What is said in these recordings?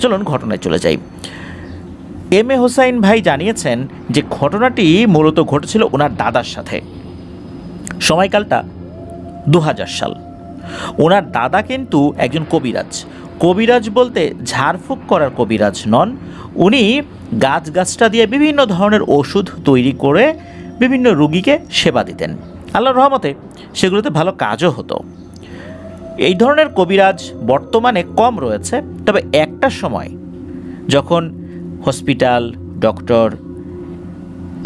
চলুন ঘটনায় চলে যাই। এম এ হোসাইন ভাই জানিয়েছেন যে ঘটনাটি মূলত ঘটেছিল ওনার দাদার সাথে। সময়কালটা 2000 সাল। ওনার দাদা কিন্তু একজন কবিরাজ। কবিরাজ বলতে ঝাড়ফুঁক করার কবিরাজ নন, উনি গাছটা দিয়ে বিভিন্ন ধরনের ওষুধ তৈরি করে বিভিন্ন রোগীকে সেবা দিতেন। আল্লাহর রহমতে সেগুলোতে ভালো কাজও হতো। এই ধরনের কবিরাজ বর্তমানে কম রয়েছে, তবে একটা সময় যখন হসপিটাল, ডক্টর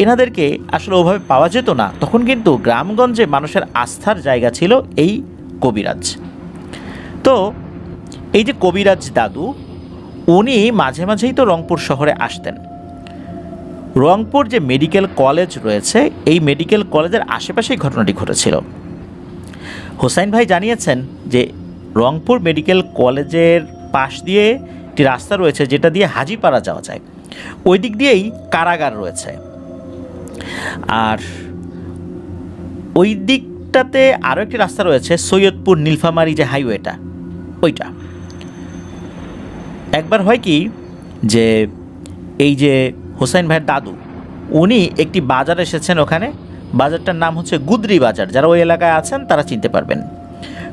এনাদেরকে আসলে ওভাবে পাওয়া যেত না, তখন কিন্তু গ্রামগঞ্জে মানুষের আস্থার জায়গা ছিল এই কবিরাজ। তো এই যে কবিরাজ দাদু, উনি মাঝে মাঝেই তো রংপুর শহরে আসতেন। রংপুর যে মেডিকেল কলেজ রয়েছে, এই মেডিকেল কলেজের আশেপাশেই ঘটনাটি ঘটেছিল। হোসাইন ভাই জানিয়েছেন যে রংপুর মেডিকেল কলেজের পাশ দিয়ে একটি রাস্তা রয়েছে যেটা দিয়ে হাজীপাড়া যাওয়া যায়, ওই দিক দিয়েই কারাগার রয়েছে। আর ওই দিকটাতে আরও একটি রাস্তা রয়েছে, সৈয়দপুর নীলফামারী যে হাইওয়েটা, ওইটা। একবার হয় কি যে এই যে হোসাইন ভাইয়ের দাদু, উনি একটি বাজার এসেছেন, ওখানে বাজারটার নাম হচ্ছে গুদরি বাজার। যারা ওই এলাকায় আছেন তারা চিনতে পারবেন।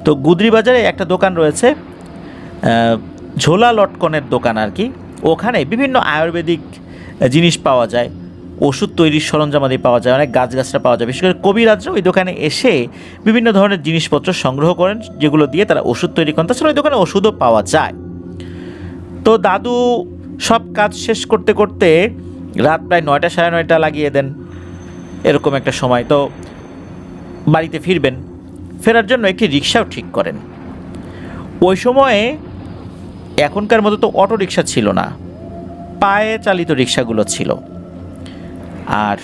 তো গুদরি বাজারে একটা দোকান রয়েছে, ঝোলা লটকনের দোকান আর কি। ওখানে বিভিন্ন আয়ুর্বেদিক জিনিস পাওয়া যায়, ওষুধ তৈরির সরঞ্জামাদি পাওয়া যায়, অনেক গাছটা পাওয়া যায়। বিশেষ করে কবিরাজরা ওই দোকানে এসে বিভিন্ন ধরনের জিনিসপত্র সংগ্রহ করেন, যেগুলো দিয়ে তারা ওষুধ তৈরি করেন। তাছাড়া ওই দোকানে ওষুধও পাওয়া যায়। তো দাদু সব কাজ শেষ করতে করতে রাত প্রায় 9টা সাড়ে 9টা লাগিয়ে দেন, এরকম একটা সময়। তো বাড়িতে ফেরার জন্য একটি রিক্সাও ঠিক করেন। ওই সময়ে এখনকার মতো তো অটো রিক্সা ছিল না, পায়ে চালিত রিক্সাগুলো ছিল। আর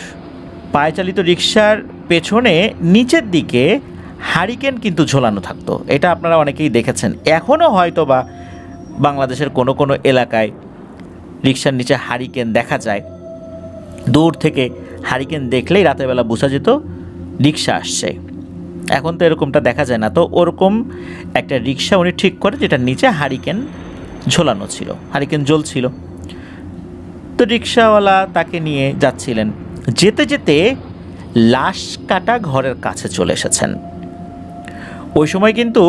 পায়ে চালিত রিক্সার পেছনে নিচের দিকে হারিকেন কিন্তু ঝোলানো থাকতো। এটা আপনারা অনেকেই দেখেছেন। এখনও হয়তো বা বাংলাদেশের কোনো কোনো এলাকায় রিক্সার নিচে হারিকেন দেখা যায়। দূর থেকে হারিকেন দেখলেই রাতের বেলা বোঝা যেত রিক্সা আসছে। এখন তো এরকমটা দেখা যায় না। তো ওরকম একটা রিক্সা উনি ঠিক করে, যেটা নিচে হারিকেন ঝোলানো ছিল, হারিকেন জ্বলছিল। তো রিক্সাওয়ালা তাকে নিয়ে যাচ্ছিলেন। যেতে যেতে লাশ কাটা ঘরের কাছে চলে এসেছেন। ওই সময় কিন্তু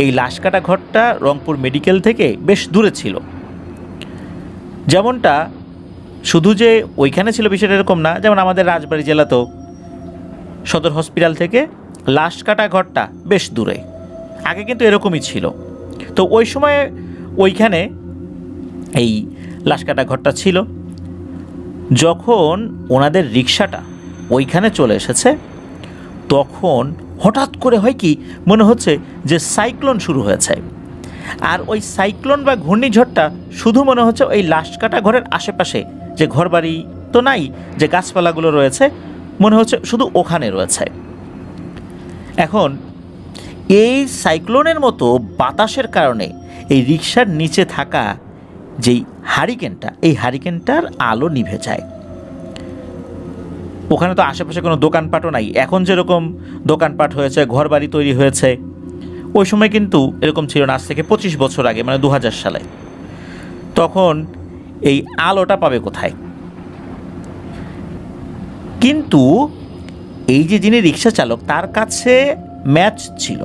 এই লাশ কাটা ঘরটা রংপুর মেডিকেল থেকে বেশ দূরে ছিল। যেমনটা শুধু যে ওইখানে ছিল বিষয়টা এরকম না, যেমন আমাদের রাজবাড়ী জেলাতেও সদর হসপিটাল থেকে লাশ কাটা ঘরটা বেশ দূরে। আগে কিন্তু এরকমই ছিল। তো ওই সময়ে ওইখানে এই লাশ কাটা ঘরটা ছিল। যখন ওনাদের রিক্সাটা ওইখানে চলে এসেছে, তখন হঠাৎ করে হয় কি, মনে হচ্ছে যে সাইক্লোন শুরু হয়েছে। আর ওই সাইক্লোন বা ঘূর্ণিঝড়টা শুধু মনে হচ্ছে ওই লাশ কাটা ঘরের আশেপাশে, যে ঘরবাড়ি তো নাই, যে গাছপালাগুলো রয়েছে, মনে হচ্ছে শুধু ওখানে রয়েছে। এখন এই সাইক্লোনের মতো বাতাসের কারণে এই রিক্সার নিচে থাকা যেই হারিকেনটা, এই হারিকেনটার আলো নিভে যায়। ওখানে তো আশেপাশে কোনো দোকানপাটও নাই। এখন যেরকম দোকানপাট হয়েছে, ঘরবাড়ি তৈরি হয়েছে, ওই সময় কিন্তু এরকম ছিল না। আজ থেকে 25 বছর আগে, মানে 2000 সালে। তখন এই আলোটা পাবে কোথায়? কিন্তু এই যে যিনি রিক্সা চালক, তার কাছে ম্যাচ ছিল।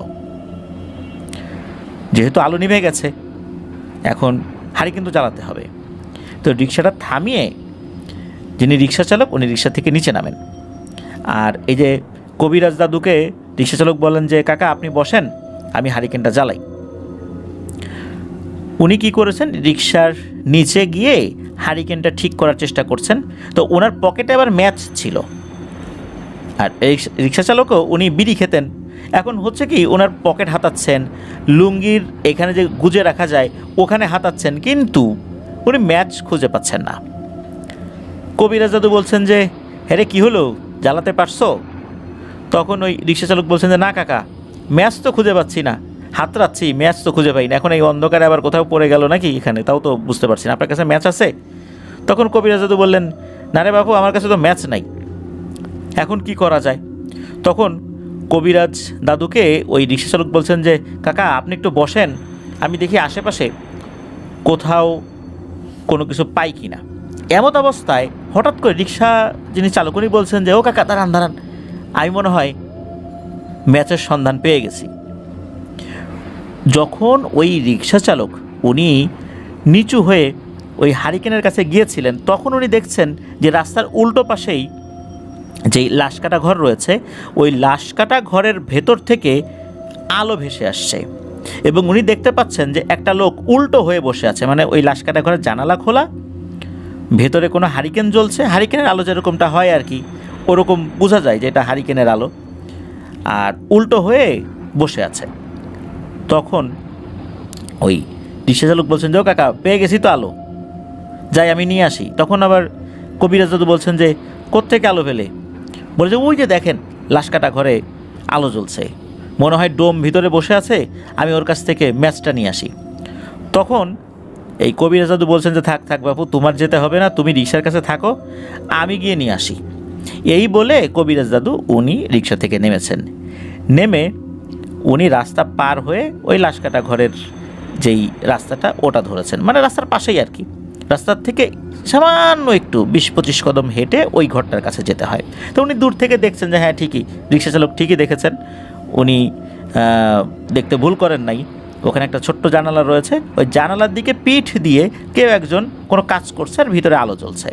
যেহেতু আলো নিভে গেছে, এখন হারিকেন তো জ্বালাতে হবে। তো রিক্সাটা থামিয়ে যিনি রিক্সা চালক, উনি রিক্সা থেকে নিচে নামেন। আর এই যে কবিরাজ দাদুকে রিক্সা চালক বলেন যে, কাকা আপনি বসেন, আমি হারিকেনটা জ্বালাই। উনি কি করেছেন, রিক্সার নিচে গিয়ে হারিকেনটা ঠিক করার চেষ্টা করছেন। তো ওনার পকেটে আবার ম্যাচ ছিল। আর এই রিক্সা চালকও উনি বিড়ি খেতেন। এখন হচ্ছে কি, ওনার পকেট হাতাচ্ছেন, লুঙ্গির এখানে যে গুজে রাখা যায় ওখানে হাতাচ্ছেন, কিন্তু উনি ম্যাচ খুঁজে পাচ্ছেন না। কবিরাজ দাদু বলছেন যে, হ্যাঁ রে কী হলো, জ্বালাতে পারছো? তখন ওই রিক্সা চালক বলছেন যে, না কাকা, ম্যাচ তো খুঁজে পাচ্ছি না, হাতড়াচ্ছি, ম্যাচ তো খুঁজে পাই না। এখন এই অন্ধকারে আবার কোথাও পড়ে গেল নাকি এখানে, তাও তো বুঝতে পারছি না। আপনার কাছে ম্যাচ আছে? তখন কবিরাজ দাদু বললেন, না রে বাবু, আমার কাছে তো ম্যাচ নাই, এখন কি করা যায়? তখন কবিরাজ দাদুকে ওই রিক্সা চালক বলছেন যে, কাকা আপনি একটু বসেন, আমি দেখি আশেপাশে কোথাও কোনো কিছু পাই কি না। এমত অবস্থায় হঠাৎ করে রিক্সা যিনি চালক উনি বলছেন যে ও কাকা দাঁড়ান দাঁড়ান, আমি মনে হয় ম্যাচের সন্ধান পেয়ে গেছি। যখন ওই রিক্সা চালক উনি নিচু হয়ে ওই হারিকেনের কাছে গিয়েছিলেন, তখন উনি দেখছেন যে রাস্তার উল্টো পাশেই যেই লাশ কাটা ঘর রয়েছে, ওই লাশ কাটা ঘরের ভেতর থেকে আলো ভেসে আসছে এবং উনি দেখতে পাচ্ছেন যে একটা লোক উল্টো হয়ে বসে আছে। মানে ওই লাশ কাটা ঘরের জানালা খোলা, ভেতরে কোনো হারিকেন জ্বলছে, হারিকেনের আলো যেরকমটা হয় আর কি, ওরকম বোঝা যায় যে এটা হারিকেনের আলো, আর উল্টো হয়ে বসে আছে। তখন ওই রিক্সা চালক বলছেন যে ও কাকা পেয়ে গেছি তো আলো, যাই আমি নিয়ে আসি। তখন আবার কবিরাজ দাদু বলছেন যে কোত্থেকে আলো পেলে? বলে যে ওই যে দেখেন লাশ কাটা ঘরে আলো জ্বলছে, মনে হয় ডোম ভিতরে বসে আছে, আমি ওর কাছ থেকে ম্যাচটা নিয়ে আসি। তখন এই কবিরাজ দাদু বলছেন যে থাক থাক বাপু, তোমার যেতে হবে না, তুমি রিক্সার কাছে থাকো, আমি গিয়ে নিয়ে আসি। এই বলে কবিরাজ দাদু উনি রিক্সা থেকে নেমেছেন। নেমে উনি রাস্তা পার হয়ে ওই লাশ কাটা ঘরের যেই রাস্তাটা ওটা ধরেছেন, মানে রাস্তার পাশেই আর কি। রাস্তার থেকে সামান্য একটু 20-25 কদম হেঁটে ওই ঘরটার কাছে যেতে হয়। তো উনি দূর থেকে দেখছেন যে হ্যাঁ ঠিকই, রিক্সা চালক ঠিকই দেখেছেন, উনি দেখতে ভুল করেন নাই। ওখানে একটা ছোট্ট জানালা রয়েছে, ওই জানালার দিকে পিঠ দিয়ে কেউ একজন কোনো কাজ করছে আর ভিতরে আলো জ্বলছে।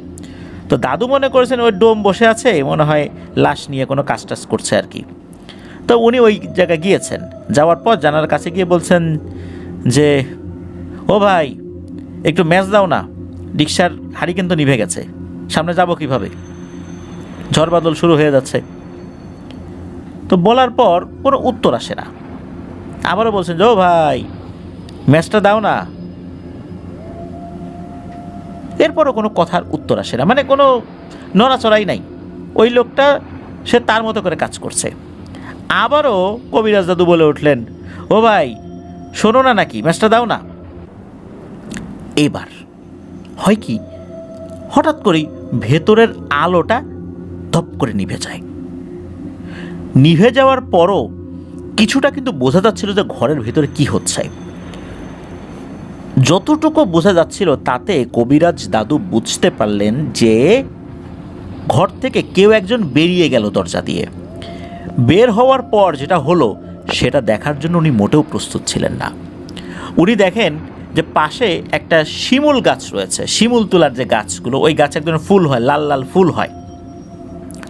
তো দাদু মনে করেছেন ওই ডোম বসে আছে, মনে হয় লাশ নিয়ে কোনো কাজ টাজ করছে আর কি। তো উনি ওই জায়গায় গিয়েছেন, যাওয়ার পর জানালার কাছে গিয়ে বলছেন যে ও ভাই একটু ম্যাচ দাও না, রিক্সার হারিকেন তো নিভে গেছে, সামনে যাব কিভাবে, ঝড় বাদল শুরু হয়ে যাচ্ছে। তো বলার পর কোনো উত্তর আসে না। আবারও বলছেন যে ও ভাই ম্যাচটা দাও না, এরপরও কোনো কথার উত্তর আসে না, মানে কোনো নড়াচড়াই নাই। ওই লোকটা সে তার মতো করে কাজ করছে। আবারও কবিরাজ দাদু বলে উঠলেন ও ভাই শোনো না নাকি, ম্যাচটা দাও না। এবার হয় কি, হঠাৎ করেই ভেতরের আলোটা ধপ করে নিভে যায়। নিভে যাওয়ার পরও কিছুটা কিন্তু বোঝা যাচ্ছিল যে ঘরের ভেতরে কি হচ্ছে। যতটুকু বোঝা যাচ্ছিল তাতে কবিরাজ দাদু বুঝতে পারলেন যে ঘর থেকে কেউ একজন বেরিয়ে গেল দরজা দিয়ে। বের হওয়ার পর যেটা হলো সেটা দেখার জন্য উনি মোটেও প্রস্তুত ছিলেন না। উনি দেখেন যে পাশে একটা শিমুল গাছ রয়েছে, শিমুল তুলার যে গাছগুলো, ওই গাছ একদম ফুল হয়, লাল লাল ফুল হয়,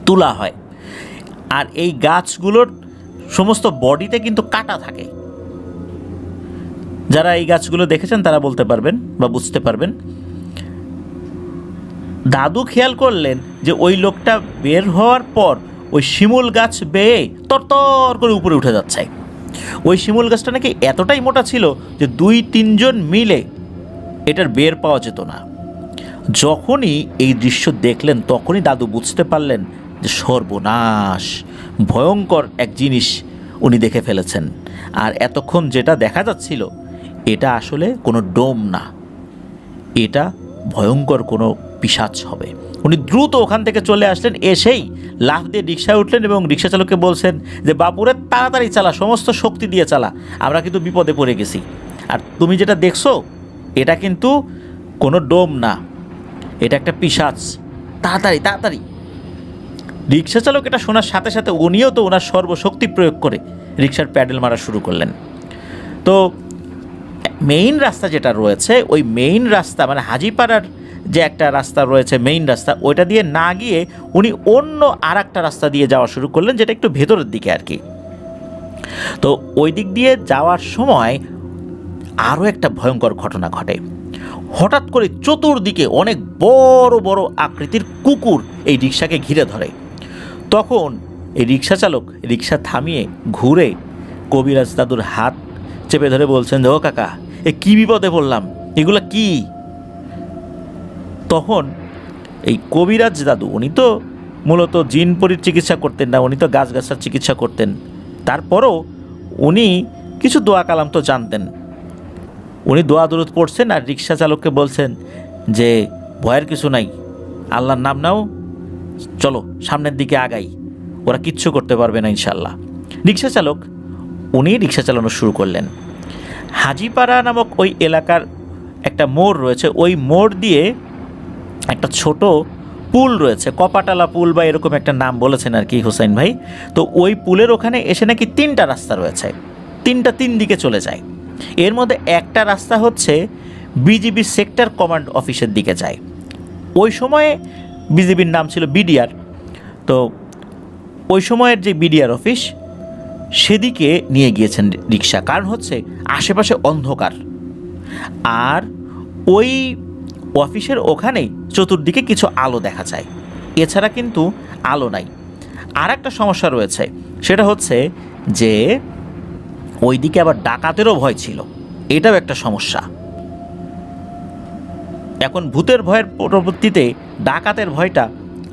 তুলা হয়, আর এই গাছগুলোর সমস্ত বডিতে কিন্তু কাটা থাকে। যারা এই গাছগুলো দেখেছেন তারা বলতে পারবেন বা বুঝতে পারবেন। দাদু খেয়াল করলেন যে ওই লোকটা বের হওয়ার পর ওই শিমুল গাছ বেয়ে তরতর করে উপরে উঠে যাচ্ছে। ওই শিমুল গাছটা নাকি এতটাই মোটা ছিল যে 2-3 জন মিলে এটার বের পাওয়া যেত না। যখনই এই দৃশ্য দেখলেন তখনই দাদু বুঝতে পারলেন যে সর্বনাশ, ভয়ঙ্কর এক জিনিস উনি দেখে ফেলেছেন। আর এতক্ষণ যেটা দেখা যাচ্ছিল এটা আসলে কোনো ডোম না, এটা ভয়ঙ্কর কোনো পিশাচ হবে। উনি দ্রুত ওখান থেকে চলে আসলেন, এসেই লাফ দিয়ে রিক্সায় উঠলেন এবং রিক্সা চালককে বলছেন যে বাপুরে তাড়াতাড়ি চালা, সমস্ত শক্তি দিয়ে চালা, আমরা কিন্তু বিপদে পড়ে গেছি। আর তুমি যেটা দেখছো এটা কিন্তু কোনো ডোম না, এটা একটা পিশাচ, তাড়াতাড়ি তাড়াতাড়ি। রিক্সা চালক এটা শোনার সাথে সাথে উনিও তো ওনার সর্বশক্তি প্রয়োগ করে রিক্সার প্যাডেল মারা শুরু করলেন। তো মেইন রাস্তা যেটা রয়েছে, ওই মেইন রাস্তা মানে হাজিপাড়ার যে একটা রাস্তা রয়েছে মেইন রাস্তা, ওইটা দিয়ে না গিয়ে উনি অন্য আর একটা রাস্তা দিয়ে যাওয়া শুরু করলেন, যেটা একটু ভেতরের দিকে আর কি। তো ওই দিক দিয়ে যাওয়ার সময় আরও একটা ভয়ঙ্কর ঘটনা ঘটে। হঠাৎ করে চতুর্দিকে অনেক বড় বড় আকৃতির কুকুর এই রিক্সাকে ঘিরে ধরে। তখন এই রিক্সা চালক রিক্সা থামিয়ে ঘুরে কবিরাজ দাদুর হাত চেপে ধরে বলছেন যে ও কাকা এ কী বিপদে পড়লাম, এগুলো কি? তখন এই কবিরাজ দাদু উনি তো মূলত জিনপরির চিকিৎসা করতেন না, উনি তো গাছগাছার চিকিৎসা করতেন, তারপরও উনি কিছু দোয়া কালাম তো জানতেন। উনি দোয়া দরুদ পড়ছেন আর রিক্সা চালককে বলছেন যে ভয়ের কিছু নাই, আল্লাহর নাম নাও, চলো সামনের দিকে আগাই, ওরা কিচ্ছু করতে পারবে না ইনশাল্লাহ। রিক্সা চালক উনি রিক্সা চালানো শুরু করলেন। হাজিপাড়া নামক ওই এলাকার একটা মোড় রয়েছে, ওই মোড় দিয়ে একটা ছোট পুল রয়েছে, কপাটালা পুল বা এরকম একটা নাম বলেছেন আর কি হোসেন ভাই। তো ওই পুলের ওখানে এসে নাকি 3টা রাস্তা রয়েছে, 3টা 3 দিকে চলে যায়। এর মধ্যে একটা রাস্তা হচ্ছে বিজিবি সেক্টর কমান্ড অফিসের দিকে যায়। ওই সময়ে বিজিবির নাম ছিল বিডিআর। তো ওই সময়ের যে বিডিআর অফিস সেদিকে নিয়ে গিয়েছেন রিক্সা, কারণ হচ্ছে আশেপাশে অন্ধকার, আর ওই অফিসের ওখানেই চতুর্দিকে কিছু আলো দেখা যায়, এছাড়া কিন্তু আলো নাই। আর একটা সমস্যা রয়েছে, সেটা হচ্ছে যে ওই দিকে আবার ডাকাতেরও ভয় ছিল, এটাও একটা সমস্যা। এখন ভূতের ভয়ের পরবর্তীতে ডাকাতের ভয়টা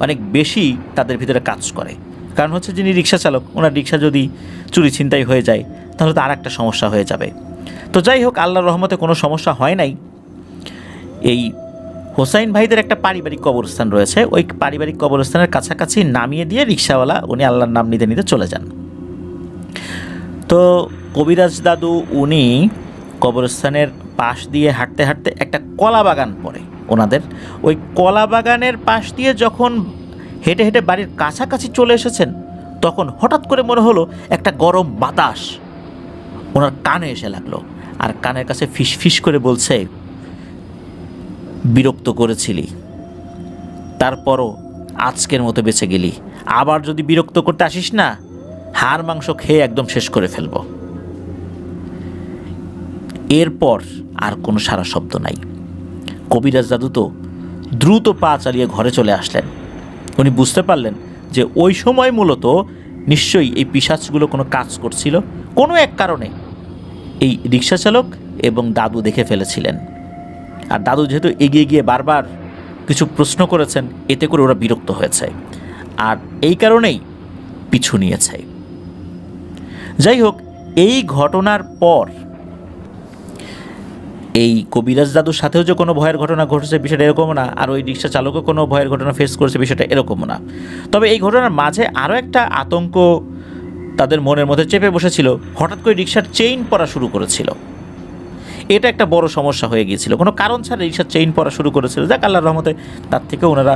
অনেক বেশি তাদের ভিতরে কাজ করে, কারণ হচ্ছে যিনি রিক্সা চালক, ওনার রিক্সা যদি চুরি ছিনতাই হয়ে যায় তাহলে তো আর একটা সমস্যা হয়ে যাবে। তো যাই হোক, আল্লাহর রহমতে কোনো সমস্যা হয় নাই। এই হোসাইন ভাইদের একটা পারিবারিক কবরস্থান রয়েছে, ওই পারিবারিক কবরস্থানের কাছাকাছি নামিয়ে দিয়ে রিক্সাওয়ালা উনি আল্লাহর নাম নিতে নিতে চলে যান। তো কবিরাজ দাদু উনি কবরস্থানের পাশ দিয়ে হাঁটতে হাঁটতে একটা কলা বাগান পড়ে ওনাদের। ওই কলা বাগানের পাশ দিয়ে যখন হেঁটে হেঁটে বাড়ির কাছাকাছি চলে এসেছেন, তখন হঠাৎ করে মনে হলো একটা গরম বাতাস ওনার কানে এসে লাগলো, আর কানের কাছে ফিস ফিস করে বলছে, বিরক্ত করেছিলি, তারপরও আজকের মতো বেঁচে গেলি, আবার যদি বিরক্ত করতে আসিস না, হাড় মাংস খেয়ে একদম শেষ করে ফেলব। এরপর আর কোনো সারা শব্দ নাই। কবিরাজ দাদু তো দ্রুত পা চালিয়ে ঘরে চলে আসলেন। উনি বুঝতে পারলেন যে ওই সময় মূলত নিশ্চয়ই এই পিশাচগুলো কোনো কাজ করছিল, কোনো এক কারণে এই রিক্সা চালক এবং দাদু দেখে ফেলেছিলেন। আর দাদু যেহেতু এগিয়ে গিয়ে বারবার কিছু প্রশ্ন করেছেন, এতে করে ওরা বিরক্ত হয়েছে, আর এই কারণেই পিছু নিয়েছে। যাই হোক, এই ঘটনার পর এই কবিরাজ দাদুর সাথেও যে কোনো ভয়ের ঘটনা ঘটেছে বিষয়টা এরকমও না, আর ওই রিক্সা চালকও কোনো ভয়ের ঘটনা ফেস করেছে বিষয়টা এরকমও না। তবে এই ঘটনার মাঝে আরও একটা আতঙ্ক তাদের মনের মধ্যে চেপে বসেছিল। হঠাৎ করে রিক্সার চেইন পড়া শুরু করেছিল, এটা একটা বড় সমস্যা হয়ে গিয়েছিল। কোনো কারণ ছাড়া রিক্সার চেইন পড়া শুরু করেছিল, যাক আল্লাহর রহমতে তার থেকে ওনারা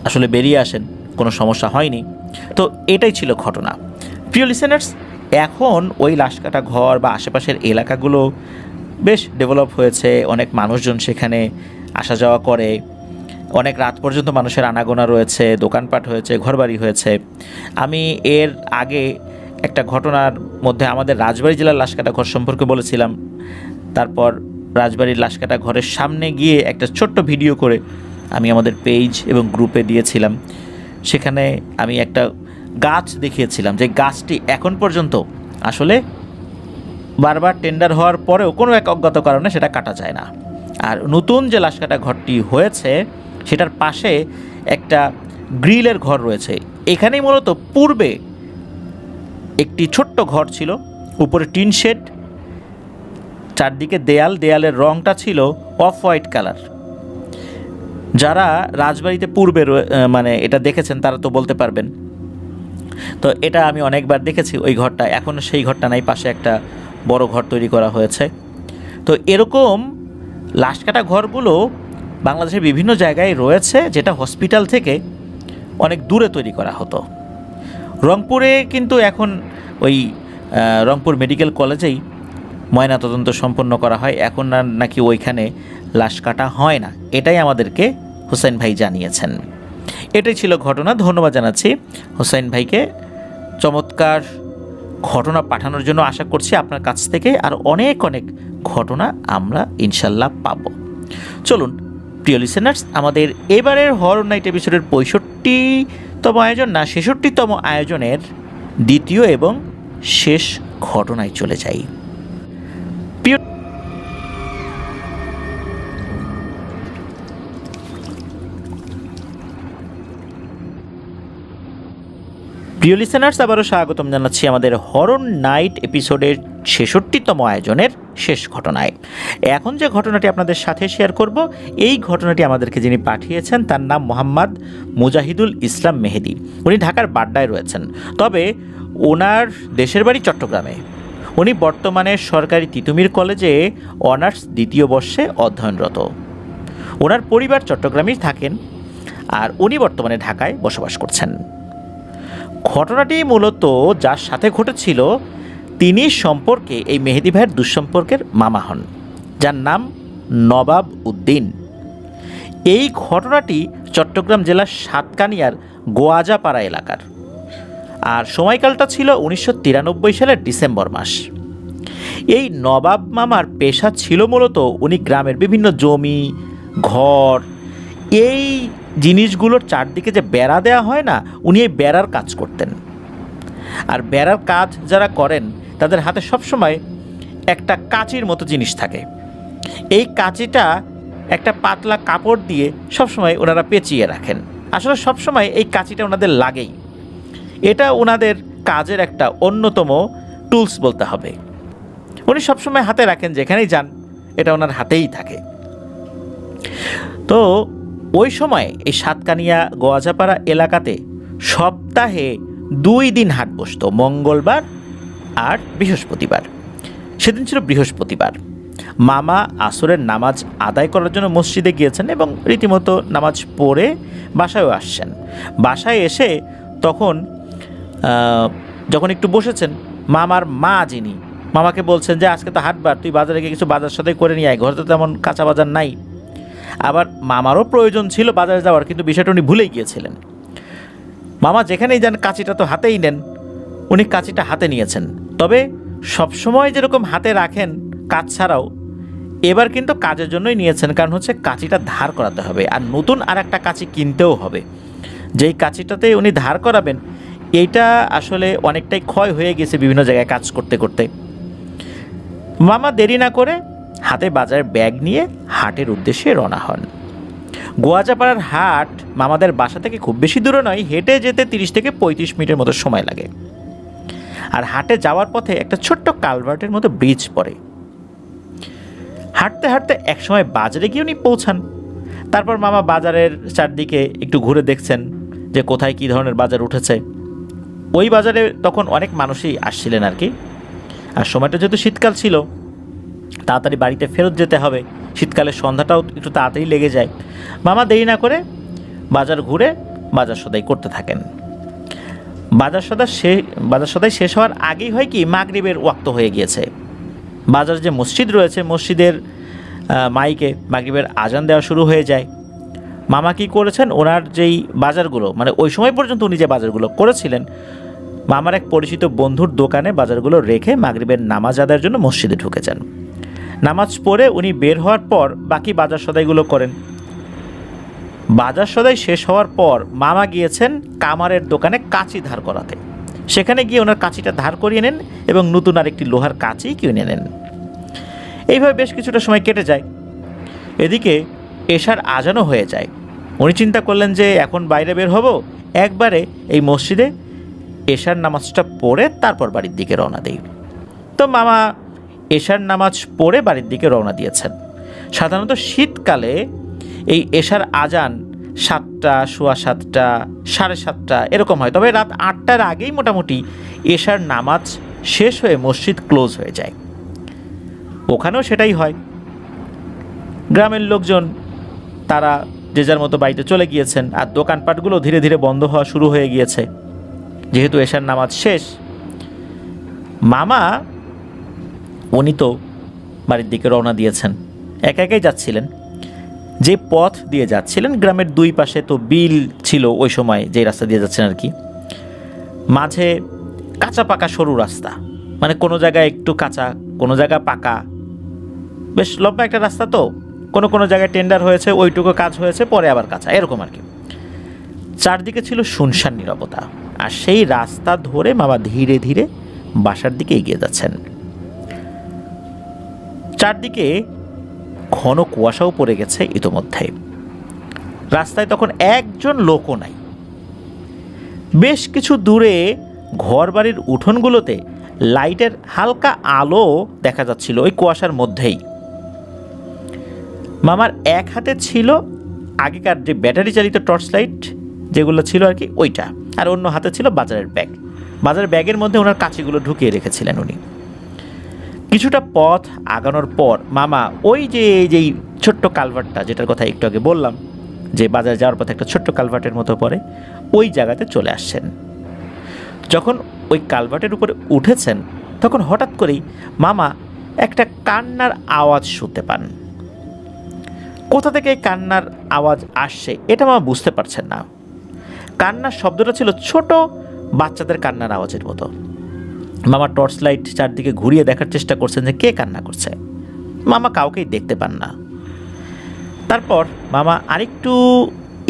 আসলে বেরিয়ে আসেন, কোনো সমস্যা হয়নি। তো এটাই ছিল ঘটনা। প্রিয় লিসেনার্স, এখন ওই লাশকাটা ঘর বা আশেপাশের এলাকাগুলো বেশ ডেভেলপ হয়েছে, অনেক মানুষজন সেখানে আসা যাওয়া করে, অনেক রাত পর্যন্ত মানুষের আনাগোনা রয়েছে, দোকানপাট হয়েছে, ঘরবাড়ি হয়েছে। আমি এর আগে একটা ঘটনার মধ্যে আমাদের রাজবাড়ী জেলার লাশকাটা ঘর সম্পর্কে বলেছিলাম, তারপর রাজবাড়ির লাশকাটা ঘরের সামনে গিয়ে একটা ছোট্ট ভিডিও করে আমি আমাদের পেজ এবং গ্রুপে দিয়েছিলাম। সেখানে আমি একটা গাছ দেখিয়েছিলাম, যে গাছটি এখন পর্যন্ত আসলে বারবার টেন্ডার হওয়ার পরেও কোনো এক অজ্ঞাত কারণে সেটা কাটা যায় না। আর নতুন যে লাশকাটা ঘরটি হয়েছে সেটার পাশে একটা গ্রিলের ঘর রয়েছে। এখানেই মূলত পূর্বে একটি ছোট্ট ঘর ছিল, উপরে টিন শেড, চারদিকে দেয়াল, দেয়ালের রঙটা ছিল অফ হোয়াইট কালার। যারা রাজবাড়িতে পূর্বে মানে এটা দেখেছেন তারা তো বলতে পারবেন। তো এটা আমি অনেকবার দেখেছি ওই ঘরটা, এখন সেই ঘরটা নাই, পাশে একটা বড় ঘর তৈরি করা হয়েছে। তো এরকম লাশকাটা ঘরগুলো বাংলাদেশের বিভিন্ন জায়গায় রয়েছে, যেটা হসপিটাল থেকে অনেক দূরে তৈরি করা হতো। রংপুরে কিন্তু এখন ওই রংপুর মেডিকেল কলেজেই ময়নাতদন্ত সম্পন্ন করা হয়, এখন নাকি ওইখানে লাশ কাটা হয় না, এটাই আমাদেরকে হোসেন ভাই জানিয়েছেন। এটাই ছিল ঘটনা। ধন্যবাদ জানাচ্ছি হোসেন ভাইকে চমৎকার ঘটনা পাঠানোর জন্য। আশা করছি আপনার কাছ থেকে আর অনেক অনেক ঘটনা আমরা ইনশাল্লাহ পাব। চলুন প্রিয় লিসেনার্স, আমাদের এবারের হরর নাইট এপিসোডের 65তম আয়োজন না 66তম আয়োজনের দ্বিতীয় এবং শেষ ঘটনায় চলে যাই। প্রিয় লিসেনার্স, আবারও স্বাগতম জানাচ্ছি আমাদের হরর নাইট এপিসোডের 66তম আয়োজনের শেষ ঘটনায়। এখন যে ঘটনাটি আপনাদের সাথে শেয়ার করব, এই ঘটনাটি আমাদেরকে যিনি পাঠিয়েছেন তার নাম মোহাম্মদ মুজাহিদুল ইসলাম মেহেদি। উনি ঢাকার বাড্ডায় রয়েছেন, তবে ওনার দেশের বাড়ি চট্টগ্রামে। উনি বর্তমানে সরকারি তিতুমির কলেজে অনার্স দ্বিতীয় বর্ষে অধ্যয়নরত। ওনার পরিবার চট্টগ্রামেই থাকেন, আর উনি বর্তমানে ঢাকায় বসবাস করছেন। ঘটনাটি মূলত যার সাথে ঘটেছিল তিনি সম্পর্কে এই মেহেদী ভাইয়ের দুঃসম্পর্কের মামা হন, যার নাম নবাব উদ্দিন। এই ঘটনাটি চট্টগ্রাম জেলার সাতকানিয়ার গোয়াজাপাড়া এলাকার, আর সময়কালটা ছিল 1993 সালের ডিসেম্বর মাস। এই নবাব মামার পেশা ছিল মূলত উনি গ্রামের বিভিন্ন জমি, ঘর, এই জিনিসগুলোর চারদিকে যে বেড়া দেওয়া হয় না, উনি এই বেড়ার কাজ করতেন। আর বেড়ার কাজ যারা করেন তাদের হাতে সবসময় একটা কাঁচির মতো জিনিস থাকে। এই কাঁচিটা একটা পাতলা কাপড় দিয়ে সবসময় ওনারা পেঁচিয়ে রাখেন। আসলে সবসময় এই কাঁচিটা ওনাদের লাগেই। এটা ওনাদের কাজের একটা অন্যতম টুলস বলতে হবে। উনি সবসময় হাতে রাখেন, যেখানেই যান এটা ওনার হাতেই থাকে। তো ওই সময় এই সাতকানিয়া গোয়াজাপাড়া এলাকাতে সপ্তাহে 2 দিন হাট বসতো, মঙ্গলবার আর বৃহস্পতিবার। সেদিন ছিল বৃহস্পতিবার। মামা আসরের নামাজ আদায় করার জন্য মসজিদে গিয়েছেন এবং রীতিমতো নামাজ পড়ে বাসায়ও আসছেন। বাসায় এসে তখন যখন একটু বসেছেন, মামার মা যিনি মামাকে বলছেন যে আজকে তো হাটবার, তুই বাজারে গিয়ে কিছু বাজার সাথে করে নিয়ে আয়, ঘরে তো তেমন কাঁচা বাজার নাই। আবার মামারও প্রয়োজন ছিল বাজারে যাওয়ার, কিন্তু বিষয়টা উনি ভুলেই গিয়েছিলেন। মামা যেখানেই যান কাঁচিটা তো হাতেই নেন। উনি কাঁচিটা হাতে নিয়েছেন, তবে সবসময় যেরকম হাতে রাখেন কাজ ছাড়াও এবার কিন্তু কাজের জন্যই নিয়েছেন, কারণ হচ্ছে কাঁচিটা ধার করাতে হবে, আর নতুন আর একটা কাঁচি কিনতেও হবে। যেই কাঁচিটাতে উনি ধার করাবেন এইটা আসলে অনেকটাই ক্ষয় হয়ে গেছে বিভিন্ন জায়গায় কাজ করতে করতে। মামা দেরি না করে হাতে বাজারের ব্যাগ নিয়ে হাটের উদ্দেশ্যে রওনা হন। গোয়াজাপাড়ার হাট মামাদের বাসা থেকে খুব বেশি দূরে নয়, হেঁটে যেতে 30 থেকে 35 মিনিটের মতো সময় লাগে। আর হাটে যাওয়ার পথে একটা ছোট্ট কালভার্টের মতো ব্রিজ পড়ে। হাঁটতে হাঁটতে একসময় বাজারে গিয়ে উনি পৌঁছান। তারপর মামা বাজারের চারদিকে একটু ঘুরে দেখছেন যে কোথায় কী ধরনের বাজার উঠেছে। ওই বাজারে তখন অনেক মানুষই আসছিলেন আর কি। আর সময়টা যেহেতু শীতকাল ছিল, তাড়াতাড়ি বাড়িতে ফেরত যেতে হবে, শীতকালে সন্ধ্যাটাও একটু তাড়াতাড়ি লেগে যায়। মামা দেরি না করে বাজার ঘুরে বাজার সদাই করতে থাকেন। বাজার সদাই শেষ হওয়ার আগেই হয় কি, মাগরিবের ওয়াক্ত হয়ে গিয়েছে। বাজারে যে মসজিদ রয়েছে, মসজিদের মাইকে মাগরিবের আজান দেওয়া শুরু হয়ে যায়। মামা কি করেছেন, ওনার যেই বাজারগুলো মানে ওই সময় পর্যন্ত উনি যে বাজারগুলো করেছিলেন, মামার এক পরিচিত বন্ধুর দোকানে বাজারগুলো রেখে মাগরিবের নামাজ আদায়ের জন্য মসজিদে ঢুকেছেন। নামাজ পড়ে উনি বের হওয়ার পর বাকি বাজার সদাইগুলো করেন। বাজার সদাই শেষ হওয়ার পর মামা গিয়েছেন কামারের দোকানে কাঁচি ধার করাতে। সেখানে গিয়ে ওনার কাঁচিটা ধার করিয়ে নেন এবং নতুন আরেকটি লোহার কাঁচি কিনে নেন। এইভাবে বেশ কিছুটা সময় কেটে যায়। এদিকে এশার আজানও হয়ে যায়। উনি চিন্তা করলেন যে এখন বাইরে বের হব, একবারে এই মসজিদে এশার নামাজটা পড়ে তারপর বাড়ির দিকে রওনা দেই। তো মামা এশার নামাজ পড়ে বাড়ির দিকে রওনা দিয়েছেন। সাধারণত শীতকালে এই এশার আজান 7টা, সোয়া 7টা, 7:30 এরকম হয়, তবে রাত 8টার আগেই মোটামুটি এশার নামাজ শেষ হয়ে মসজিদ ক্লোজ হয়ে যায়। ওখানেও সেটাই হয়। গ্রামের লোকজন তারা যে যার মতো বাড়িতে চলে গিয়েছেন, আর দোকানপাটগুলো ধীরে ধীরে বন্ধ হওয়া শুরু হয়ে গিয়েছে যেহেতু এশার নামাজ শেষ। মামা উনি তো বাড়ির দিকে রওনা দিয়েছেন, একা একাই যাচ্ছিলেন। যে পথ দিয়ে যাচ্ছিলেন, গ্রামের 2 পাশে তো বিল ছিল ওই সময়, যে রাস্তা দিয়ে যাচ্ছেন আর কি। মাঝে কাঁচা পাকা সরু রাস্তা, মানে কোনো জায়গায় একটু কাঁচা, কোনো জায়গায় পাকা, বেশ লম্বা একটা রাস্তা। তো কোনো কোনো জায়গায় টেন্ডার হয়েছে, ওইটুকু কাজ হয়েছে, পরে আবার কাঁচা, এরকম আর কি। চারদিকে ছিল শুনশান নীরবতা, আর সেই রাস্তা ধরে মামা ধীরে ধীরে বাসার দিকে এগিয়ে যাচ্ছেন। চারদিকে ঘন কুয়াশাও পড়ে গেছে ইতোমধ্যে। রাস্তায় তখন একজন লোকও নাই। বেশ কিছু দূরে ঘরবাড়ির উঠোনগুলোতে লাইটের হালকা আলো দেখা যাচ্ছিল ওই কুয়াশার মধ্যেই। মামার এক হাতে ছিল আগেকার যে ব্যাটারি চালিত টর্চ লাইট যেগুলো ছিল আর কি, ওইটা, আর অন্য হাতে ছিল বাজারের ব্যাগ। বাজারের ব্যাগের মধ্যে ওনার কাঁচিগুলো ঢুকিয়ে রেখেছিলেন উনি। কিছুটা পথ আগানোর পর মামা ওই যে যেই ছোট্ট কালভার্টটা, যেটার কথা একটু আগে বললাম যে বাজারে যাওয়ার পথে একটা ছোট্ট কালভার্টের মতো পড়ে, ওই জায়গাতে চলে আসছেন। যখন ওই কালভার্টের উপরে উঠেছেন তখন হঠাৎ করেই মামা একটা কান্নার আওয়াজ শুনতে পান। কোথা থেকে এই কান্নার আওয়াজ আসছে এটা মামা বুঝতে পারছেন না। কান্নার শব্দটা ছিল ছোট বাচ্চাদের কান্নার আওয়াজের মতো। মামা টর্চ লাইট চারদিকে ঘুরিয়ে দেখার চেষ্টা করছেন যে কে কান্না করছে। মামা কাউকেই দেখতে পান না। তারপর মামা আরেকটু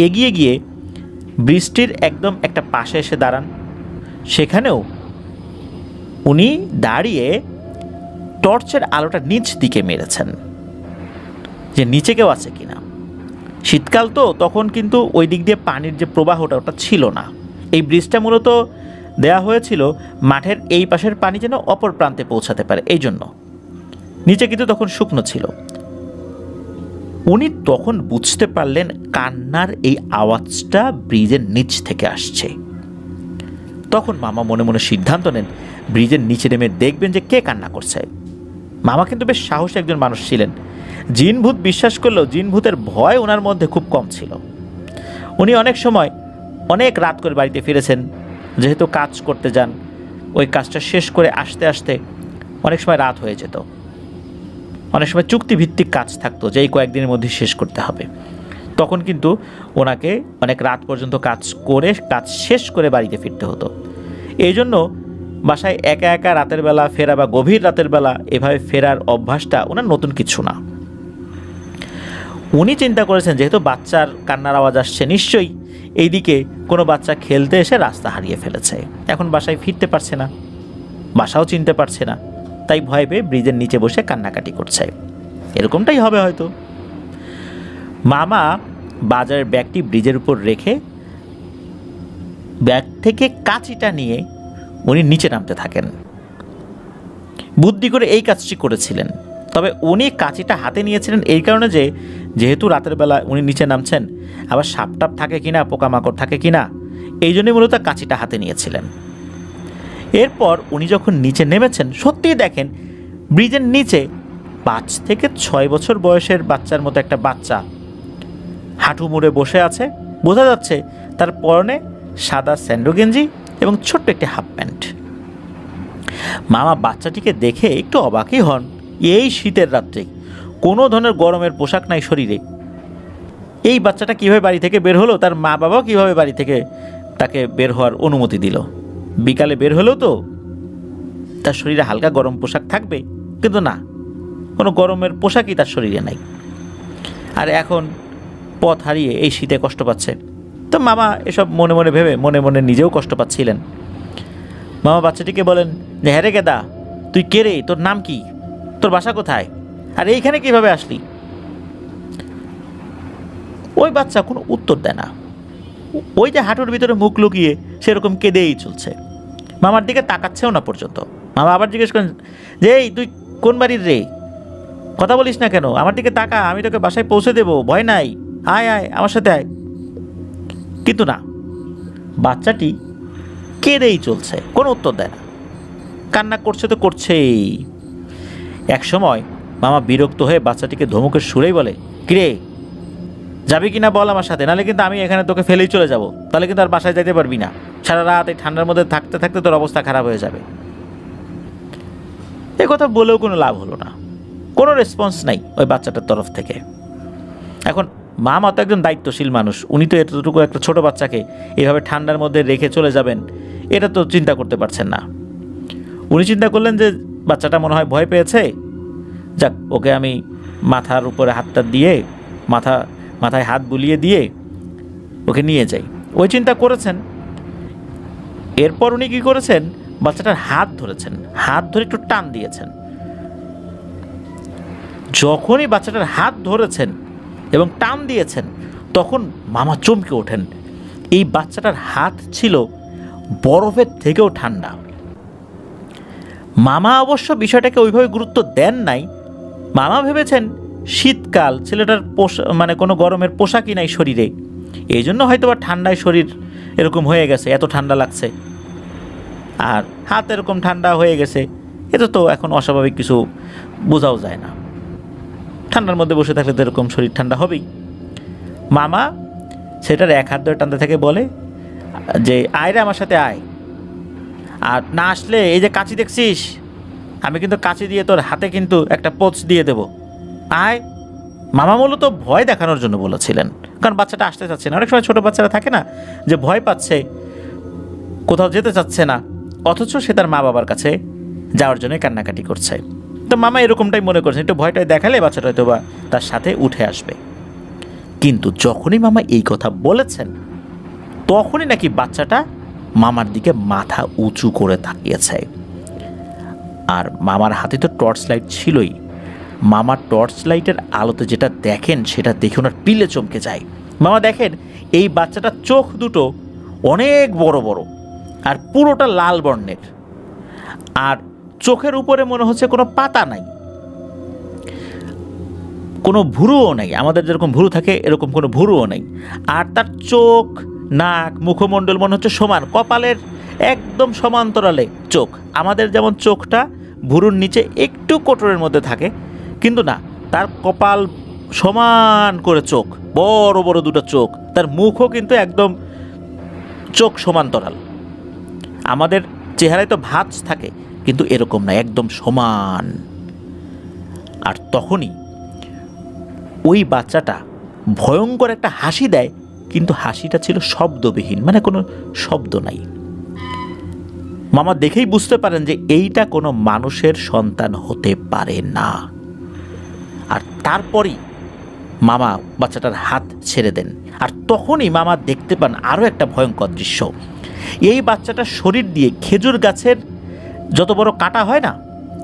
এগিয়ে গিয়ে বৃষ্টির একদম একটা পাশে এসে দাঁড়ান। সেখানেও উনি দাঁড়িয়ে টর্চের আলোটা নিচ দিকে মেরেছেন যে নিচে কেউ আছে কিনা। শীতকাল তো, তখন কিন্তু ওই দিক দিয়ে পানির যে প্রবাহটা ওটা ছিল না। এই ব্রিজটা মূলত দেয়া হয়েছিল মাঠের এই পাশের পানি যেন অপর প্রান্তে পৌঁছাতে পারে, এই জন্য। নিচে কিন্তু তখন শুকনো ছিল। উনি তখন বুঝতে পারলেন কান্নার এই আওয়াজটা ব্রিজের নিচ থেকে আসছে। তখন মামা মনে মনে সিদ্ধান্ত নেন ব্রিজের নিচে নেমে দেখবেন যে কে কান্না করছে। মামা কিন্তু বেশ সাহসী একজন মানুষ ছিলেন। জিন ভূত বিশ্বাস করলেও জিন ভূতের ভয় ওনার মধ্যে খুব কম ছিল। উনি অনেক সময় অনেক রাত করে বাড়িতে ফিরেছেন, যেহেতু কাজ করতে যান। ওই কাজটা শেষ করে আসতে আসতে অনেক সময় রাত হয়ে যেত। অনেক সময় চুক্তিভিত্তিক কাজ থাকতো যে এই কয়েকদিনের মধ্যে শেষ করতে হবে। তখন কিন্তু ওনাকে অনেক রাত পর্যন্ত কাজ করে কাজ শেষ করে বাড়িতে ফিরতে হতো। এই জন্য বাসায় একা একা রাতের বেলা ফেরা বা গভীর রাতের বেলা এভাবে ফেরার অভ্যাসটা ওনার নতুন কিছু না। উনি চিন্তা করেছেন যেহেতু বাচ্চার কান্নার আওয়াজ আসছে, নিশ্চয়ই এইদিকে কোনো বাচ্চা খেলতে এসে রাস্তা হারিয়ে ফেলেছে, এখন বাসায় ফিরতে পারছে না, বাসাও চিনতে পারছে না, তাই ভয় পেয়ে ব্রিজের নিচে বসে কান্নাকাটি করছে। এরকমটাই হবে হয়তো। মামা বাজারের ব্যাগটি ব্রিজের উপর রেখে ব্যাগ থেকে কাঁচিটা নিয়ে উনি নিচে নামতে থাকেন। বুদ্ধি করে এই কাজটি করেছিলেন। তবে উনি কাঁচিটা হাতে নিয়েছিলেন এই কারণে যে যেহেতু রাতের বেলা উনি নিচে নামছেন, আবার সাপটাপ থাকে কিনা, পোকামাকড় থাকে কিনা, এই জন্যই মূলত কাঁচিটা হাতে নিয়েছিলেন। এরপর উনি যখন নিচে নেমেছেন সত্যিই দেখেন ব্রিজের নিচে 5 থেকে 6 বছর বয়সের বাচ্চার মতো একটা বাচ্চা হাঁটু মুড়ে বসে আছে। বোঝা যাচ্ছে তার পরনে সাদা স্যান্ডো গেঞ্জি এবং ছোট্ট একটি হাফ প্যান্ট। মামা বাচ্চাটিকে দেখে একটু অবাকই হন। এই শীতের রাত্রে কোনো ধরনের গরমের পোশাক নাই শরীরে, এই বাচ্চাটা কীভাবে বাড়ি থেকে বের হলো, তার মা বাবাও কীভাবে বাড়ি থেকে তাকে বের হওয়ার অনুমতি দিল। বিকালে বের হলেও তো তার শরীরে হালকা গরম পোশাক থাকবে, কিন্তু না, কোনো গরমের পোশাকই তার শরীরে নাই। আর এখন পথ হারিয়ে এই শীতে কষ্ট পাচ্ছে। তো মামা এসব মনে মনে ভেবে মনে মনে নিজেও কষ্ট পাচ্ছিলেন। মামা বাচ্চাটিকে বলেন যে, হ্যাঁ রে গেদা, তুই কে রে, তোর নাম কি, তোর বাসা কোথায়, আর এইখানে কিভাবে আসলি? ওই বাচ্চা কোনো উত্তর দেয় না। ওই যে হাঁটুর ভিতরে মুখ লুকিয়ে সেরকম কেঁদেই চলছে, মামার দিকে তাকাচ্ছেও না পর্যন্ত। মামা আবার জিজ্ঞেস করেন যে, এই তুই কোন বাড়ির রে, কথা বলিস না কেন, আমার দিকে তাকা, আমি তোকে বাসায় পৌঁছে দেবো, ভয় নাই, আয় আয় আমার সাথে আয়। কিন্তু না, বাচ্চাটি কেঁদেই চলছে, কোনো উত্তর দেয় না, কান্না করছে তো করছেই। এক সময় মামা বিরক্ত হয়ে বাচ্চাটিকে ধমকের সুরেই বলে, কিরে যাবি কিনা বল আমার সাথে, নাহলে কিন্তু আমি এখানে তোকে ফেলেই চলে যাব, তাহলে কিন্তু আর বাসায় যেতে পারবি না, সারা রাত এই ঠান্ডার মধ্যে থাকতে থাকতে তোর অবস্থা খারাপ হয়ে যাবে। এ কথা বলেও কোনো লাভ হলো না, কোনো রেসপন্স নাই ওই বাচ্চাটার তরফ থেকে। এখন মামা তো একজন দায়িত্বশীল মানুষ, উনি তো এতটুকু একটা ছোট বাচ্চাকে এভাবে ঠান্ডার মধ্যে রেখে চলে যাবেন এটা তো চিন্তা করতে পারছেন না। উনি চিন্তা করলেন যে বাচ্চাটা মনে হয় ভয় পেয়েছে, যাক ওকে আমি মাথার উপরে হাতটা দিয়ে মাথায় হাত বুলিয়ে দিয়ে ওকে নিয়ে যাই, ওই চিন্তা করেছেন। এরপর উনি কী করেছেন, বাচ্চাটার হাত ধরেছেন, হাত ধরে একটু টান দিয়েছেন। যখনই বাচ্চাটার হাত ধরেছেন এবং টান দিয়েছেন তখন মামা চমকে ওঠেন। এই বাচ্চাটার হাত ছিল বরফের থেকেও ঠান্ডা। মামা অবশ্য বিষয়টাকে ওইভাবে গুরুত্ব দেন নাই। মামা ভেবেছেন শীতকাল, ছেলেটার মানে কোনো গরমের পোশাকই নাই শরীরে, এই জন্য হয়তো বা ঠান্ডায় শরীর এরকম হয়ে গেছে, এত ঠান্ডা লাগছে, আর হাত এরকম ঠান্ডা হয়ে গেছে, এটা তো এখন অস্বাভাবিক কিছু বোঝাও যায় না, ঠান্ডার মধ্যে বসে থাকলে তো এরকম শরীর ঠান্ডা হবেই। মামা সেটার এক হাত ধরে টানতে থেকে বলে যে আয় রে আমার সাথে আয়, আর না আসলে এই যে কাঁচি দেখছিস, আমি কিন্তু কাঁচি দিয়ে তোর হাতে কিন্তু একটা পোচ দিয়ে দেব, আয়। মামা মূলত ভয় দেখানোর জন্য বলেছিলেন, কারণ বাচ্চাটা আসতে চাচ্ছে না। অনেক সময় ছোটো বাচ্চারা থাকে না যে ভয় পাচ্ছে, কোথাও যেতে চাচ্ছে না, অথচ সে তার মা বাবার কাছে যাওয়ার জন্য কান্নাকাটি করছে। তো মামা এরকমটাই মনে করছেন, একটু ভয়টাই দেখালে বাচ্চাটা হয়তো বা তার সাথে উঠে আসবে। কিন্তু যখনই মামা এই কথা বলেছেন, তখনই নাকি বাচ্চাটা মামার দিকে মাথা উঁচু করে তাকিয়েছে। আর মামার হাতে তো টর্চ লাইট ছিলই। মামার টর্চ লাইটের আলোতে যেটা দেখেন সেটা দেখে ওনার পিলে চমকে যায়। মামা দেখেন এই বাচ্চাটার চোখ দুটো অনেক বড় বড় আর পুরোটা লাল বর্ণের, আর চোখের উপরে মনে হচ্ছে কোনো পাতা নাই, কোনো ভুরুও নেই, আমাদের যেরকম ভুরু থাকে এরকম কোনো ভুরুও নেই। আর তার চোখ, নাক, মুখমণ্ডল মনে হচ্ছে সমান, কপালের একদম সমান্তরালে চোখ। আমাদের যেমন চোখটা ভুরুর নিচে একটু কোটরের মধ্যে থাকে, কিন্তু না, তার কপাল সমান করে চোখ, বড় বড় দুটো চোখ। তার মুখও কিন্তু একদম চোখ সমান্তরাল। আমাদের চেহারায় তো ভাঁজ থাকে, কিন্তু এরকম না, একদম সমান। আর তখনই ওই বাচ্চাটা ভয়ঙ্কর একটা হাসি দেয়, কিন্তু হাসিটা ছিল শব্দবিহীন, মানে কোনো শব্দ নাই। মামা দেখেই বুঝতে পারেন যে এইটা কোনো মানুষের সন্তান হতে পারে না। আর তারপরই মামা বাচ্চাটার হাত ছেড়ে দেন। আর তখনই মামা দেখতে পান আরও একটা ভয়ঙ্কর দৃশ্য। এই বাচ্চাটার শরীর দিয়ে খেজুর গাছের যত বড় কাঁটা হয় না,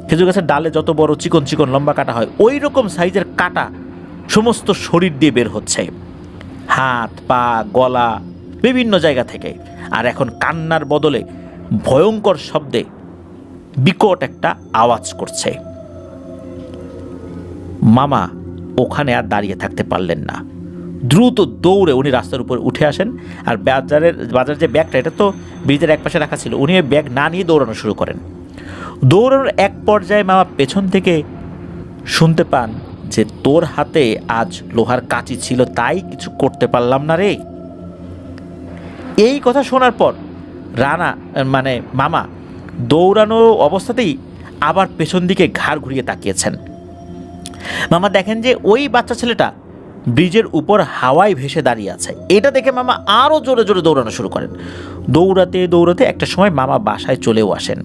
খেজুর গাছের ডালে যত বড় চিকন চিকন লম্বা কাঁটা হয়, ওই রকম সাইজের কাঁটা সমস্ত শরীর দিয়ে বের হচ্ছে, হাত, পা, গলা, বিভিন্ন জায়গা থেকে। আর এখন কান্নার বদলে ভয়ঙ্কর শব্দে বিকট একটা আওয়াজ করছে। মামা ওখানে আর দাঁড়িয়ে থাকতে পারলেন না, দ্রুত দৌড়ে উনি রাস্তার উপর উঠে আসেন। আর বাজার যে ব্যাগটা, এটা তো ব্রিজের এক পাশে রাখা ছিল, উনি ওই ব্যাগ না নিয়ে দৌড়ানো শুরু করেন। দৌড়ানোর এক পর্যায়ে মামা পেছন থেকে শুনতে পান যে তোর হাতে আজ লোহার কাঁচি ছিল, তাই কিছু করতে পারলাম না রে। এই কথা শোনার পর মামা দৌড়ানো অবস্থাতেই আবার পেছন দিকে ঘাড় ঘুরিয়ে তাকিয়েছেন। মামা দেখেন যে ওই বাচ্চা ছেলেটা ব্রিজের উপর হাওয়ায় ভেসে দাঁড়িয়ে আছে। এটা দেখে মামা আরও জোরে জোরে দৌড়ানো শুরু করেন। দৌড়াতে দৌড়াতে একটা সময় মামা বাসায় চলেও আসেন।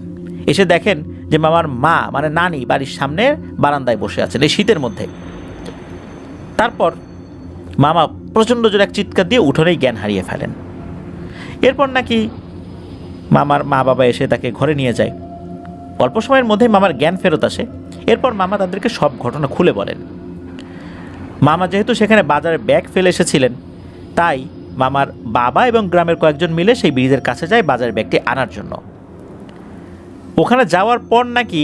এসে দেখেন যে মামার মা, মানে নানি, বাড়ির সামনে বারান্দায় বসে আছেন এই শীতের মধ্যে। তারপর মামা প্রচণ্ড জোরে এক চিৎকার দিয়ে উঠোনেই জ্ঞান হারিয়ে ফেলেন। এরপর নাকি মামার মা বাবা এসে তাকে ঘরে নিয়ে যায়। অল্প সময়ের মধ্যেই মামার জ্ঞান ফেরত আসে। এরপর মামা তাদেরকে সব ঘটনা খুলে বলেন। মামা যেহেতু সেখানে বাজারে ব্যাগ ফেলে এসেছিলেন, তাই মামার বাবা এবং গ্রামের কয়েকজন মিলে সেই ব্রিজের কাছে যায় বাজারের ব্যাগটি আনার জন্য। ওখানে যাওয়ার পর নাকি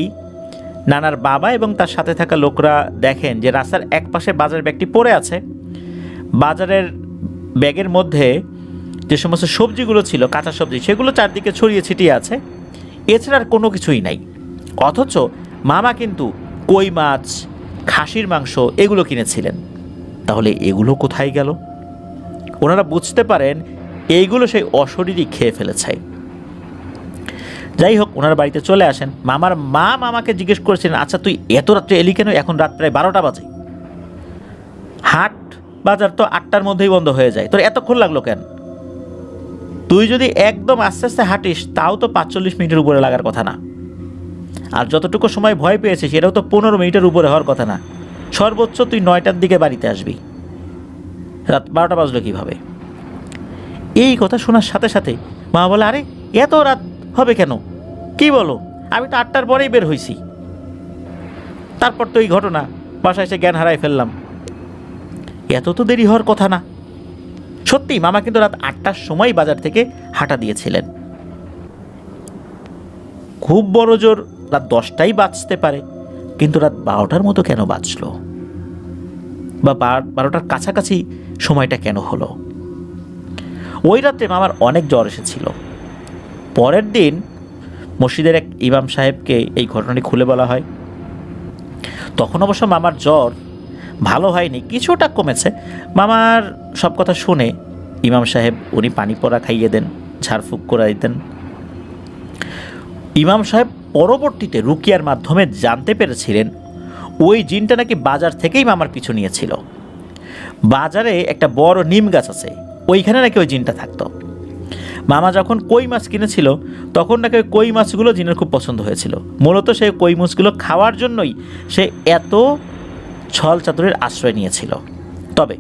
নানার বাবা এবং তার সাথে থাকা লোকরা দেখেন যে রাস্তার এক পাশে বাজারের ব্যাগটি পড়ে আছে। বাজারের ব্যাগের মধ্যে যে সমস্ত সবজিগুলো ছিল, কাঁচা সবজি, সেগুলো চারদিকে ছড়িয়ে ছিটিয়ে আছে, এছাড়া আর কোনো কিছুই নাই। অথচ মামা কিন্তু কই মাছ, খাসির মাংস এগুলো কিনেছিলেন। তাহলে এগুলো কোথায় গেল? ওনারা বুঝতে পারেন এইগুলো সেই অশরীরই খেয়ে ফেলেছে। যাই হোক, ওনার বাড়িতে চলে আসেন। মামার মা মামাকে জিজ্ঞেস করেছিলেন, আচ্ছা তুই এত রাত্রে এলি কেন? এখন রাত প্রায় 12টা বাজে, হাট বাজার তো 8টার মধ্যেই বন্ধ হয়ে যায়, তোর এতক্ষণ লাগলো কেন? তুই যদি একদম আস্তে আস্তে হাঁটিস তাও তো 45 মিনিটের উপরে লাগার কথা না, আর যতটুকু সময় ভয় পেয়েছিস সেটাও তো 15 মিনিটের উপরে হওয়ার কথা না। সর্বোচ্চ তুই 9টার দিকে বাড়িতে আসবি, রাত 12টা বাজলো কীভাবে? এই কথা শোনার সাথে সাথে মা বলে, আরে এত রাত হবে কেন? কি বলো? আমি তো 8টার পরেই বের হয়েছি। তারপর তো এই ঘটনা, বাসায় এসে জ্ঞান হারাই ফেললাম। এত তো দেরি হওয়ার কথা না। সত্যি মামা কিন্তু রাত 8টার সময় বাজার থেকে হাঁটা দিয়েছিলেন। খুব বড় জোর রাত 10টাই বাজতে পারে, কিন্তু রাত 12টার মতো কেন বাজলো? বা 12টার কাছাকাছি সময়টা কেন হলো? ওই রাত্রে মামার অনেক জ্বর এসেছিল। পরের দিন মসজিদের এক ইমাম সাহেবকে এই ঘটনাটি খুলে বলা হয়। তখন অবশ্য মামার জ্বর ভালো হয়নি, কিছুটা কমেছে। মামার সব কথা শুনে ইমাম সাহেব উনি পানি পড়া খাইয়ে দেন, ঝাড়ফুঁক করে দিতেন। ইমাম সাহেব পরবর্তীতে রুকিয়ার মাধ্যমে জানতে পেরেছিলেন ওই জিনটা নাকি বাজার থেকেই মামার পিছু নিয়েছিল। বাজারে একটা বড় নিম গাছ আছে, ওইখানে নাকি ওই জিনটা থাকতো। মামা যখন কই মাছ কিনেছিল তখন নাকি ওই কই মাছগুলো জিনের খুব পছন্দ হয়েছিল। মূলত সেই কই মাছগুলো খাওয়ার জন্যই সে এত ছল চাতুরির আশ্রয় নিয়েছিল। তবে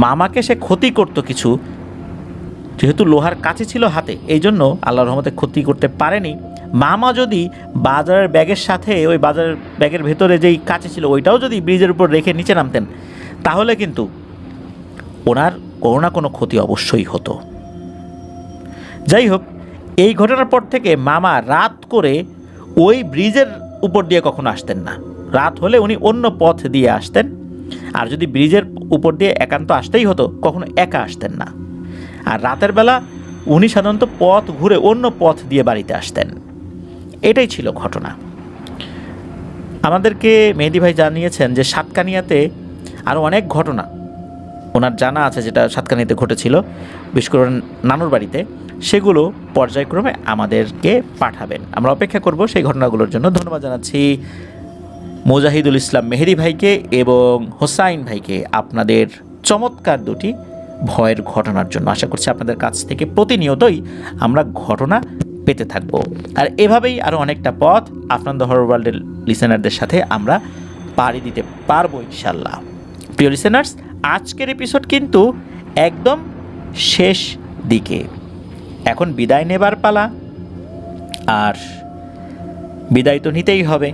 মামাকে সে ক্ষতি করত কিছু, যেহেতু লোহার কাছে ছিল হাতে, এই জন্য আল্লাহর রহমতে ক্ষতি করতে পারেনি। মামা যদি বাজারের ব্যাগের সাথে ওই বাজারের ব্যাগের ভেতরে যেই কাছে ছিল ওইটাও যদি ব্রিজের উপর রেখে নিচে নামতেন, তাহলে কিন্তু ওনার কোনো না কোনো ক্ষতি অবশ্যই হতো। যাই হোক, এই ঘটনার পর থেকে মামা রাত করে ওই ব্রিজের উপর দিয়ে কখনো আসতেন না। রাত হলে উনি অন্য পথ দিয়ে আসতেন, আর যদি ব্রিজের উপর দিয়ে একান্ত আসতেই হতো কখনো একা আসতেন না। আর রাতের বেলা উনি সাধারণত পথ ঘুরে অন্য পথ দিয়ে বাড়িতে আসতেন। এটাই ছিল ঘটনা। আমাদেরকে মেহেদী ভাই জানিয়েছেন যে সাতকানিয়াতে আরও অনেক ঘটনা ওনার জানা আছে, যেটা সাতকানিয়াতে ঘটেছিল, বিশেষ করে নানুর বাড়িতে। সেগুলো পর্যায়ক্রমে আমাদেরকে পাঠাবেন, আমরা অপেক্ষা করব সেই ঘটনাগুলোর জন্য। ধন্যবাদ জানাচ্ছি মুজাহিদুল ইসলাম মেহেদী ভাইকে এবং হোসাইন ভাইকে আপনাদের চমৎকার দুটি ভয়ের ঘটনার জন্য। আশা করছি আপনাদের কাছ থেকে প্রতিনিয়তই আমরা ঘটনা পেতে থাকব, আর এভাবেই আরও অনেকটা পথ আফনান দ্য হরর ওয়ার্ল্ডের লিসেনারদের সাথে আমরা পাড়ি দিতে পারবো ইনশাল্লাহ। প্রিয় লিসেনার্স, আজকের এপিসোড কিন্তু একদম শেষ দিকে, এখন বিদায় নেবার পালা। আর বিদায় তো নিতেই হবে।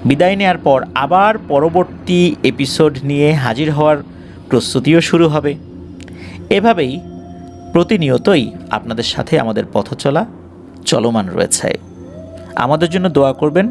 বিদায় নেওয়ার পর আবার পরবর্তী এপিসোড নিয়ে হাজির হওয়ার প্রস্তুতিও শুরু হবে। এভাবেই প্রতিনিয়তই আপনাদের সাথে আমাদের পথ চলা চলমান রয়েছে। আমাদের জন্য দোয়া করবেন।